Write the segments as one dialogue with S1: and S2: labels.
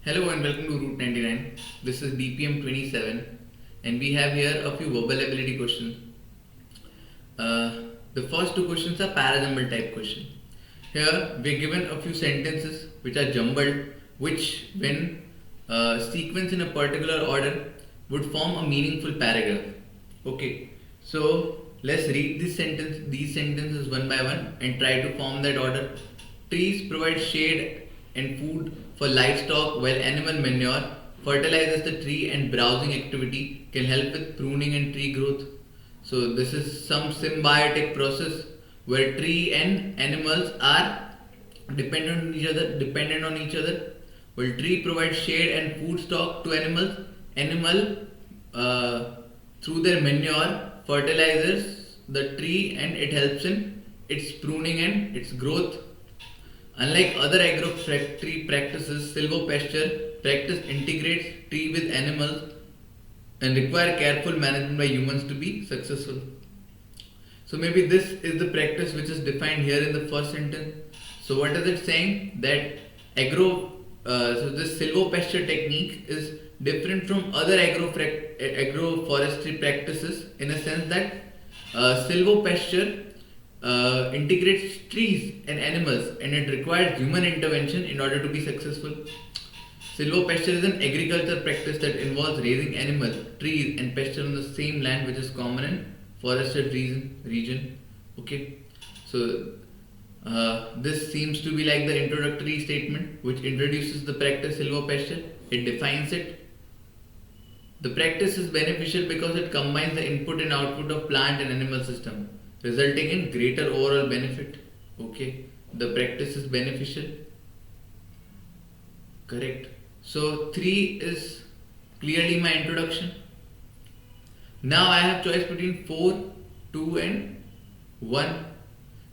S1: Hello and welcome to Route 99. This is BPM 27 and we have here a few verbal ability questions. The first two questions are parajumble type question. Here we are given a few sentences which are jumbled, which when sequenced in a particular order would form a meaningful paragraph. Okay, so let's read these sentences one by one and try to form that order. Trees provide shade and food for livestock, while animal manure fertilizes the tree and browsing activity can help with pruning and tree growth. So this is some symbiotic process where tree and animals are dependent on each other. While tree provides shade and food stock to animals, animal through their manure fertilizes the tree and it helps in its pruning and its growth. Unlike other tree practices, silvopasture practice integrates tree with animals and require careful management by humans to be successful. So maybe this is the practice which is defined here in the first sentence. So what is it saying? That so this silvopasture technique is different from other agroforestry practices in a sense that silvopasture integrates trees and animals and it requires human intervention in order to be successful. Silvopasture is an agriculture practice that involves raising animals, trees, and pasture on the same land which is common in forested region. Okay, so this seems to be like the introductory statement which introduces the practice silvopasture. It defines it. The practice is beneficial because it combines the input and output of plant and animal system, resulting in greater overall benefit. Okay, the practice is beneficial. Correct. So 3 is clearly my introduction. Now I have choice between 4, 2 and 1.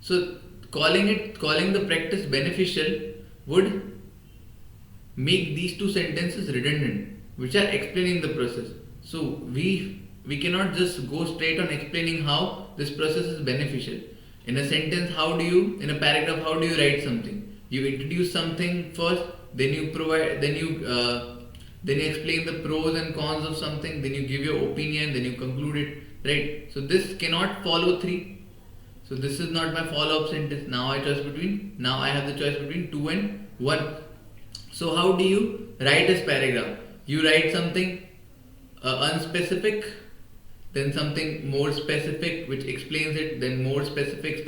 S1: So calling the practice beneficial would make these two sentences redundant, which are explaining the process. So we cannot just go straight on explaining how this process is beneficial. In a sentence, in a paragraph, how do you write something? You introduce something first, then you explain the pros and cons of something, then you give your opinion, then you conclude it, right? So this cannot follow 3. So this is not my follow-up sentence. Now I have the choice between 2 and 1. So how do you write this paragraph? You write something unspecific, then something more specific which explains it, then more specific.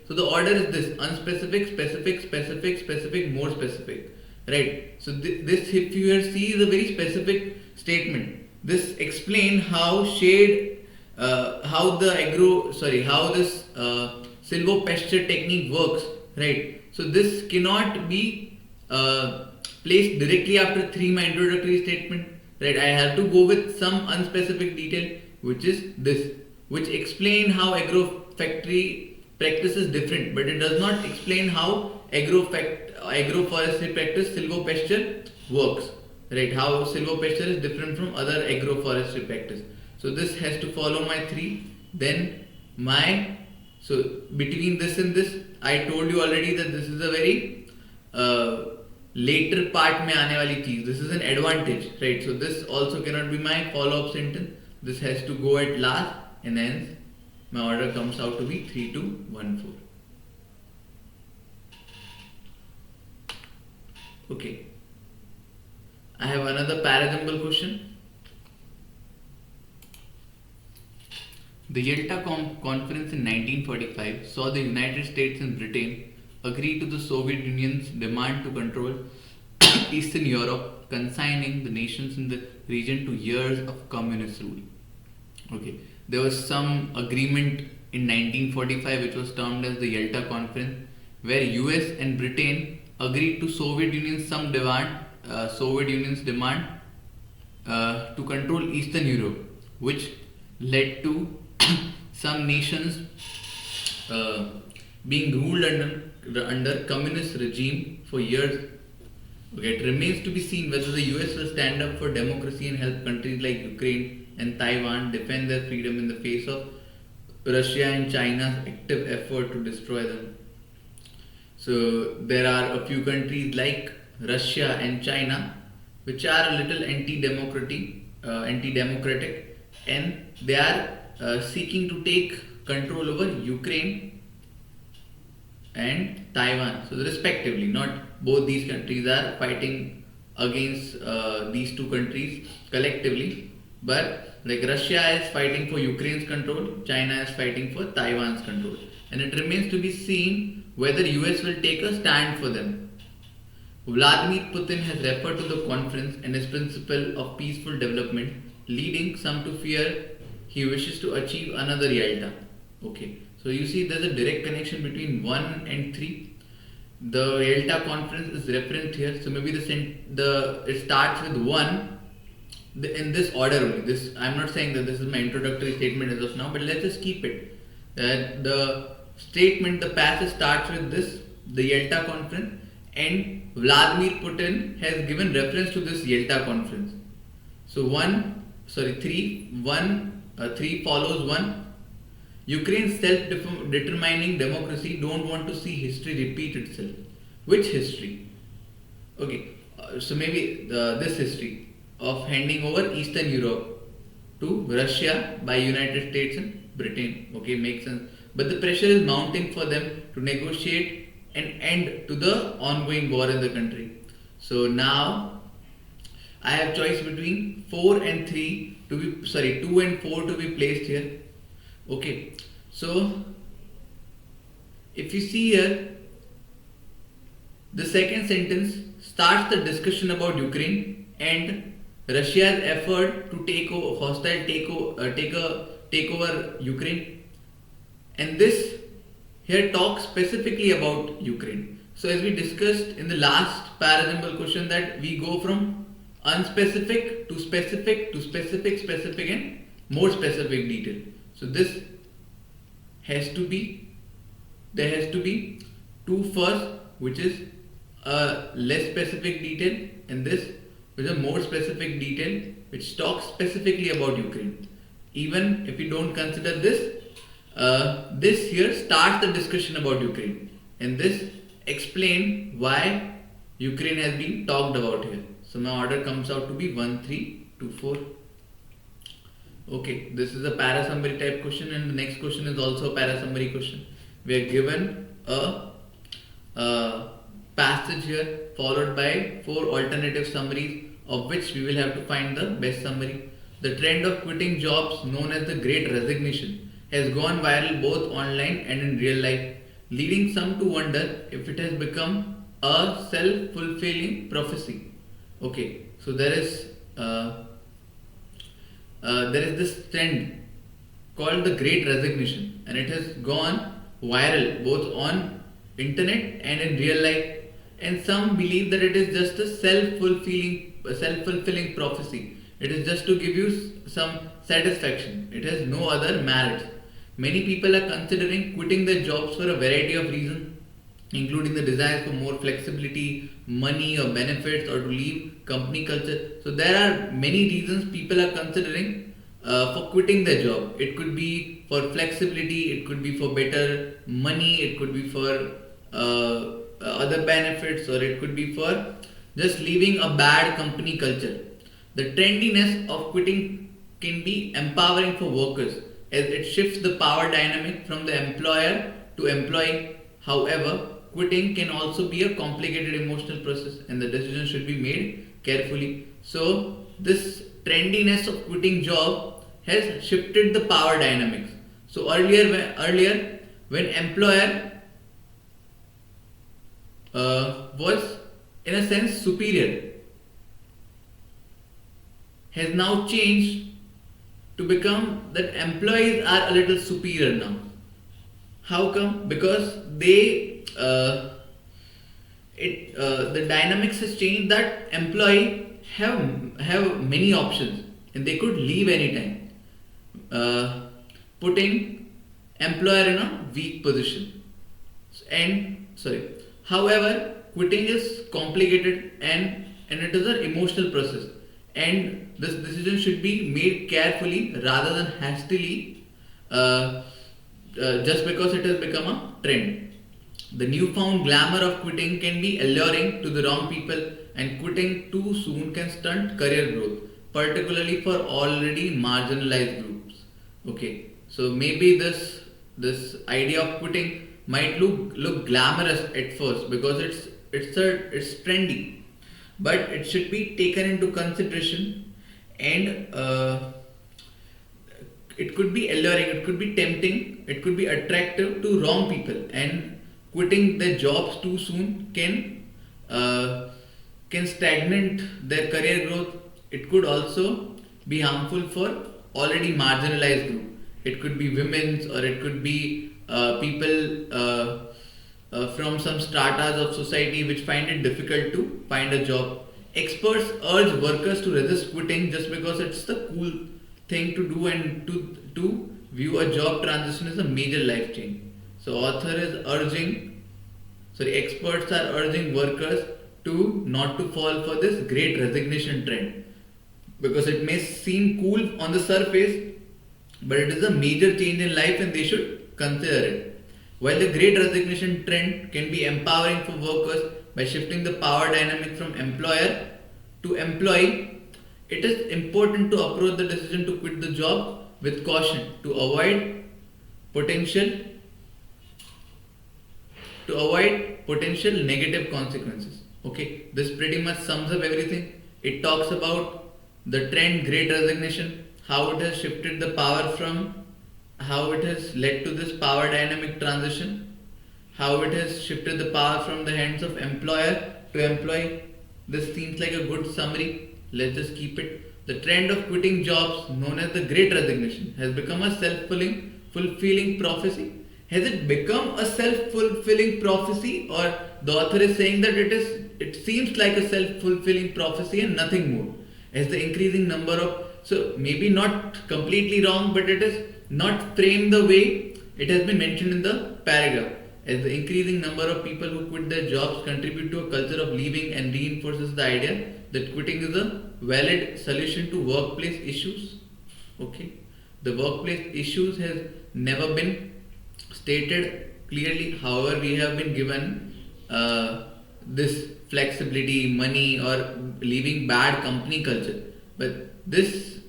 S1: So the order is this: unspecific, specific, more specific. Right. So this, if you here see, is a very specific statement. This explain how how this silvopasture technique works. Right. So this cannot be placed directly after 3 my introductory statement. Right. I have to go with some unspecific detail, which is this, which explain how agro-factory practice is different, but it does not explain how agroforestry practice silvopasture works. Right, how silvopasture is different from other agroforestry practice. So this has to follow my 3. Then so between this and this, I told you already that this is a very later part में आने वाली चीज. This is an advantage, right? So this also cannot be my follow-up sentence. This has to go at last, and hence my order comes out to be 3, 2, 1, 4. Okay. I have another parajumble question. The Yalta Conference in 1945 saw the United States and Britain agree to the Soviet Union's demand to control Eastern Europe, consigning the nations in the region to years of communist rule. Okay, there was some agreement in 1945 which was termed as the Yalta Conference, where US and Britain agreed to Soviet Union's demand to control Eastern Europe, which led to some nations being ruled under communist regime for years. Okay, it remains to be seen whether the US will stand up for democracy and help countries like Ukraine and Taiwan defend their freedom in the face of Russia and China's active effort to destroy them. So there are a few countries like Russia and China which are a little anti-democratic, and they are seeking to take control over Ukraine and Taiwan. So respectively, not both these countries are fighting against these two countries collectively, but like Russia is fighting for Ukraine's control, China is fighting for Taiwan's control, and it remains to be seen whether US will take a stand for them. Vladimir Putin has referred to the conference and his principle of peaceful development, leading some to fear he wishes to achieve another Yalta. Okay, so you see there's a direct connection between 1 and 3. The Yalta conference is referenced here, so maybe it starts with 1 in this order only. This, I'm not saying that this is my introductory statement as of now, but let's just keep it. The passage starts with this, the Yalta conference, and Vladimir Putin has given reference to this Yalta conference. So 3 follows 1. Ukraine's self-determining democracy don't want to see history repeat itself. Which history? Okay, so maybe this history of handing over Eastern Europe to Russia by United States and Britain. Okay, makes sense. But the pressure is mounting for them to negotiate an end to the ongoing war in the country. So now I have choice between 2 and 4 to be placed here. Okay, so if you see here, the second sentence starts the discussion about Ukraine and Russia's effort to take over Ukraine, and this here talks specifically about Ukraine. So as we discussed in the last parasymbol question, that we go from unspecific to specific to specific and more specific detail. So there has to be 2 first, which is a less specific detail, and this which is a more specific detail which talks specifically about Ukraine. Even if you don't consider this, this here starts the discussion about Ukraine, and this explains why Ukraine has been talked about here. So my order comes out to be 1, 3, 2, 4. Okay, this is a para-summary type question, and the next question is also a para-summary question. We are given a passage here followed by 4 alternative summaries, of which we will have to find the best summary. The trend of quitting jobs, known as the Great Resignation, has gone viral both online and in real life, leading some to wonder if it has become a self-fulfilling prophecy. Okay, so there is this trend called the Great Resignation, and it has gone viral both on internet and in real life, and some believe that it is just a self-fulfilling prophecy. It is just to give you some satisfaction. It has no other merits. Many people are considering quitting their jobs for a variety of reasons, including the desire for more flexibility, money or benefits, or to leave company culture. So there are many reasons people are considering for quitting their job. It could be for flexibility, it could be for better money, it could be for other benefits, or it could be for just leaving a bad company culture. The trendiness of quitting can be empowering for workers, as it shifts the power dynamic from the employer to employee. However, quitting can also be a complicated emotional process, and the decision should be made carefully. So this trendiness of quitting job has shifted the power dynamics. So earlier when employer was in a sense superior, has now changed to become that employees are a little superior now. How come? Because the dynamics has changed, that employee have many options and they could leave anytime, putting employer in a weak position. However, quitting is complicated and it is an emotional process, and this decision should be made carefully rather than hastily, just because it has become a trend. The newfound glamour of quitting can be alluring to the wrong people, and quitting too soon can stunt career growth, particularly for already marginalized groups. Okay, so maybe this idea of quitting might look glamorous at first because it's trendy, but it should be taken into consideration, and it could be alluring, it could be tempting, it could be attractive to wrong people, and quitting their jobs too soon uh, can stagnate their career growth. It could also be harmful for already marginalized group. It could be women's, or it could be people from some stratas of society which find it difficult to find a job. Experts urge workers to resist quitting just because it's the cool thing to do, and to view a job transition as a major life change. So author is urging, sorry, experts are urging workers to not to fall for this great resignation trend, because it may seem cool on the surface, but it is a major change in life and they should consider it. While the great resignation trend can be empowering for workers by shifting the power dynamic from employer to employee, it is important to approach the decision to quit the job with caution to potential avoid potential negative consequences. Okay, this pretty much sums up everything. It talks about the trend great resignation, how it has shifted the power from, how it has led to this power dynamic transition, how it has shifted the power from the hands of employer to employee. This seems like a good summary. Let's just keep it. The trend of quitting jobs, known as the great resignation, has become a fulfilling prophecy. Has it become a self-fulfilling prophecy, or the author is saying that it seems like a self-fulfilling prophecy and nothing more? As the increasing number of, so maybe not completely wrong, but it is not framed the way it has been mentioned in the paragraph. As the increasing number of people who quit their jobs contribute to a culture of leaving and reinforces the idea that quitting is a valid solution to workplace issues. Okay, the workplace issues has never been stated clearly. However, we have been given this flexibility, money, or leaving bad company culture. But this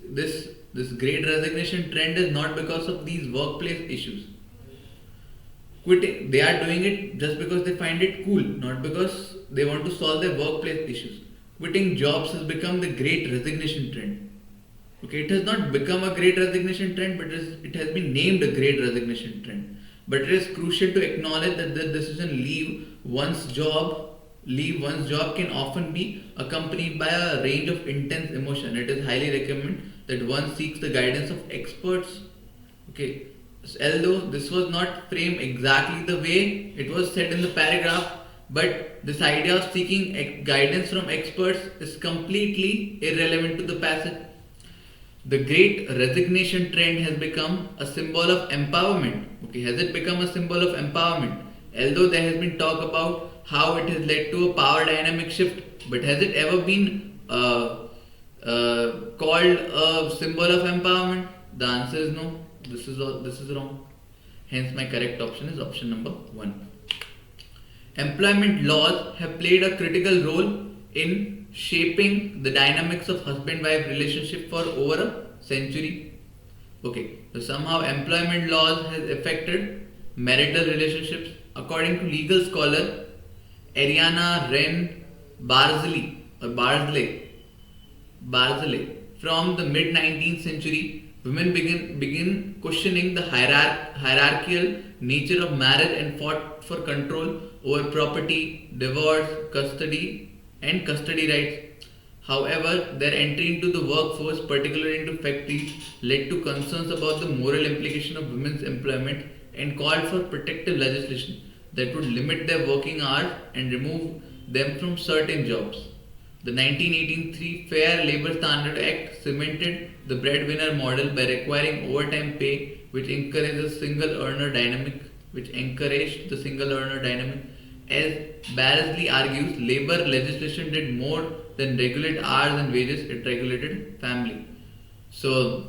S1: great resignation trend is not because of these workplace issues. Quitting, they are doing it just because they find it cool, not because they want to solve their workplace issues. Quitting jobs has become the great resignation trend. Okay, it has not become a great resignation trend, but it has been named a great resignation trend. But it is crucial to acknowledge that the decision leave one's job can often be accompanied by a range of intense emotion. It is highly recommended that one seeks the guidance of experts. Okay, although this was not framed exactly the way it was said in the paragraph, but this idea of seeking guidance from experts is completely irrelevant to the passage. The great resignation trend has become a symbol of empowerment. Okay, has it become a symbol of empowerment? Although there has been talk about how it has led to a power dynamic shift, but has it ever been called a symbol of empowerment? The answer is no. This is wrong. Hence, my correct option is option number 1. Employment laws have played a critical role in shaping the dynamics of husband-wife relationship for over a century. Okay, so somehow employment laws has affected marital relationships. According to legal scholar Ariana Wren Barzilay, from the mid 19th century, women begin questioning the hierarchical nature of marriage and fought for control over property, divorce, and custody rights. However, their entry into the workforce, particularly into factories, led to concerns about the moral implication of women's employment and called for protective legislation that would limit their working hours and remove them from certain jobs. The 1983 Fair Labor Standard Act cemented the breadwinner model by requiring overtime pay, which encouraged the single earner dynamic. As Barrisley argues, labor legislation did more than regulate hours and wages; it regulated family. So,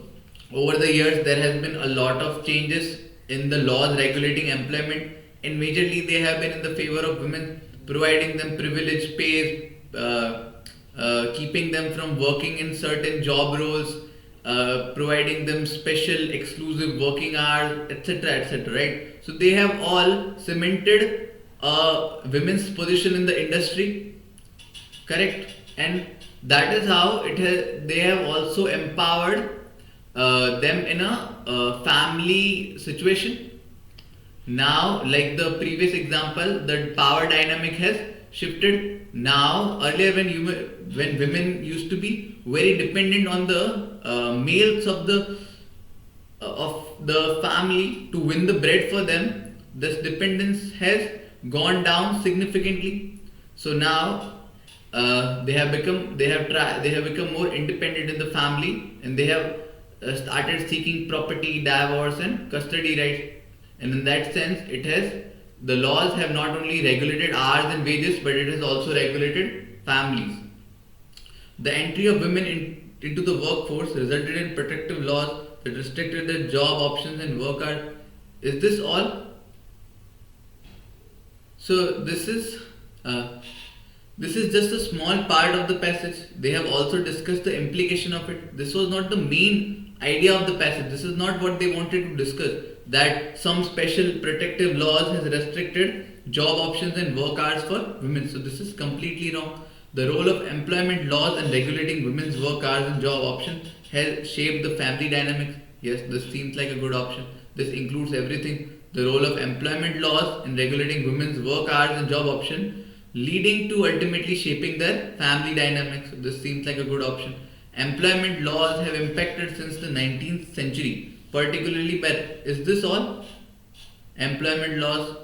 S1: over the years, there has been a lot of changes in the laws regulating employment, and majorly they have been in the favor of women, providing them privileged pays, keeping them from working in certain job roles, providing them special exclusive working hours, etc., etc., right? So they have all cemented women's position in the industry, correct? And that is how it has. They have also empowered them in a family situation. Now, like the previous example, the power dynamic has shifted. Now, earlier when women used to be very dependent on the males of the family to win the bread for them, this dependence has gone down significantly. So now they have become more independent in the family, and they have started seeking property, divorce, and custody rights. And in that sense, the laws have not only regulated hours and wages, but it has also regulated families. The entry of women into the workforce resulted in protective laws that restricted their job options and work hours. Is this all? So this is just a small part of the passage. They have also discussed the implication of it. This was not the main idea of the passage. This is not what they wanted to discuss. That some special protective laws has restricted job options and work hours for women. So this is completely wrong. The role of employment laws and regulating women's work hours and job options has shaped the family dynamics. Yes, this seems like a good option. This includes everything. The role of employment laws in regulating women's work hours and job option, leading to ultimately shaping their family dynamics. This seems like a good option. Employment laws have impacted since the 19th century, particularly by, is this all? Employment laws,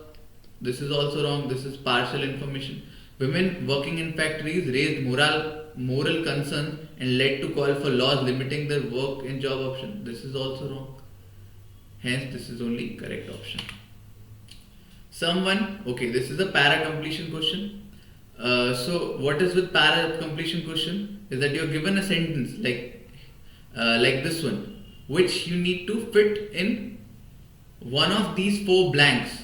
S1: this is also wrong. This is partial information. Women working in factories raised moral concerns and led to call for laws limiting their work and job option. This is also wrong. Hence, this is only correct option. Okay, this is a para completion question. So what is with para completion question is that you're given a sentence like this one, which you need to fit in one of these four blanks.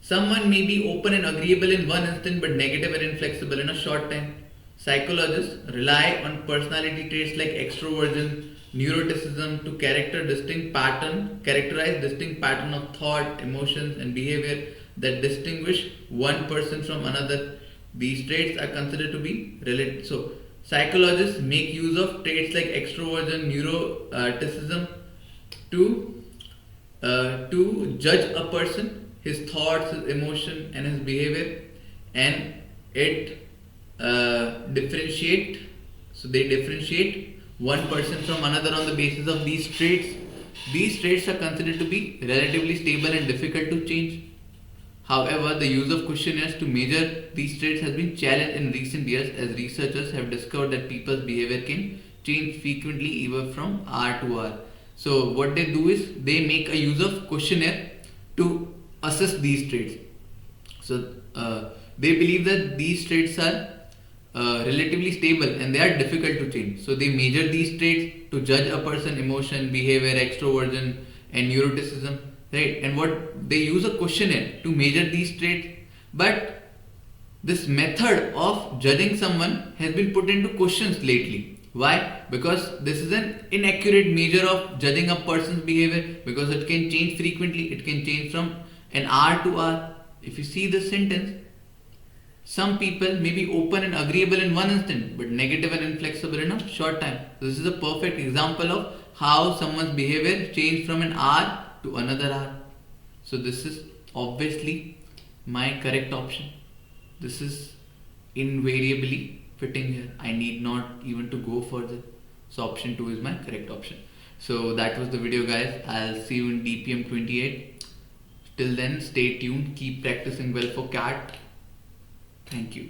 S1: Someone may be open and agreeable in one instant but negative and inflexible in a short time. Psychologists rely on personality traits like extroversion, neuroticism to characterize distinct pattern of thought, emotions, and behavior that distinguish one person from another. These traits are considered to be related. So, psychologists make use of traits like extroversion, neuroticism to judge a person, his thoughts, his emotion, and his behavior, and differentiate. So they differentiate one person from another on the basis of these traits. These traits are considered to be relatively stable and difficult to change. However, the use of questionnaires to measure these traits has been challenged in recent years as researchers have discovered that people's behavior can change frequently even from hour to hour. So what they do is they make a use of questionnaire to assess these traits. So they believe that these traits are relatively stable and they are difficult to change. So they measure these traits to judge a person's emotion, behavior, extroversion, and neuroticism, right? And what they use a questionnaire to measure these traits. But this method of judging someone has been put into questions lately. Why? Because this is an inaccurate measure of judging a person's behavior, because it can change frequently. It can change from an hour to hour. If you see this sentence, some people may be open and agreeable in one instant, but negative and inflexible in a short time. This is a perfect example of how someone's behavior changed from an hour to another hour. So this is obviously my correct option. This is invariably fitting here. I need not even to go further. So option 2 is my correct option. So that was the video, guys. I'll see you in DPM 28. Till then, stay tuned. Keep practicing well for CAT. Thank you.